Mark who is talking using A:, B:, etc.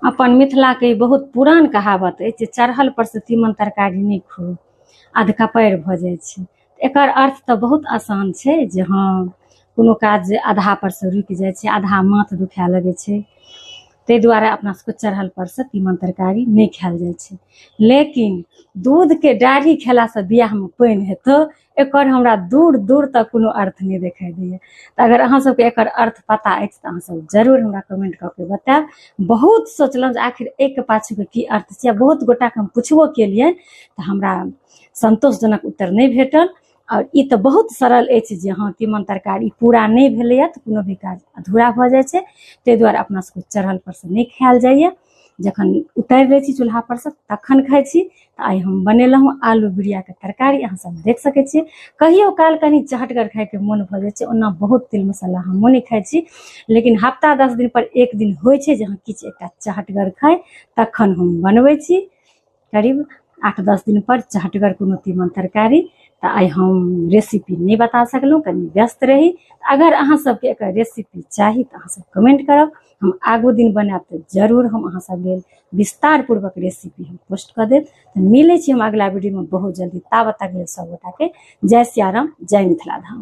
A: अपन मिथिला के बहुत पुरान कहावत है जे चढ़ल पर से तीमन तरकारी नहीं खो अधका पैर भ जाय छै। एकर अर्थ तो बहुत आसान छै जे हाँ कोनो काज आधा पर से रुकि जाय छै, आधा माथ दुखाए लगे छै, ताहि दुआरे अपना सबके चढ़ल पर से तीमन तरकारी नहीं खायल जाय छै। लेकिन दूध के डाढ़ी खेला से बियाह में पानि हेतौ, एकर हमरा दूर दूर तक कोनो अर्थ नहीं देखाई दैया। तो अगर अहाँ सबके एकर अर्थ पता अछि तो अहाँ सब जरूर हमरा कमेंट कऽ के बताएब। बहुत सोचलहुँ जे आखिर एक के पाछू के की अर्थ छै, बहुत गोटा के हम पुछबो केलियनि तो हमरा संतोषजनक उत्तर नहीं भेटल। और ई तो बहुत सरल अछि जे हाँ तीमन तरकारी पूरा नहीं भेलैया तो कोनो भी काज अधूरा भऽ जाय छै, ताहि दुआरे अपना सबके चढ़ल पर से नहीं खायल जाइए। जखन उतारि लै छी चूल्हा पर से तखन खाइ छी। तो आइ हम बनेलहुँ आलू बिरिया के तरकारी, अहाँ सब देख सकै छियै। कहियो काल कनी चहटगर खाय के मोन भऽ जाय छै, ओना बहुत तेल मसाला हमहुँ नहीं खाइ छी, लेकिन हफ्ता 10 दिन पर एक दिन होइ छै जे हाँ किछु एकटा चहटगर खाय, तखन हम बनबै छी। करीब 8-10 दिन पर चहटगर कोनो तीमन तरकारी। तो आई हम रेसिपी नहीं बता सकलहुँ, कनी व्यस्त रही। अगर अहाँ सबके एकर रेसिपी चाही तो अहाँ सब कमेंट करब, हम आगू दिन बनाएब तो जरूर हम अहाँ सब लेल विस्तार पूर्वक रेसिपी हम पोस्ट कर देब। तो मिलै छी हम अगला वीडियो में बहुत जल्दी। ताबत तक लेल सब गोटा के जय सिया राम, जय मिथिला धाम।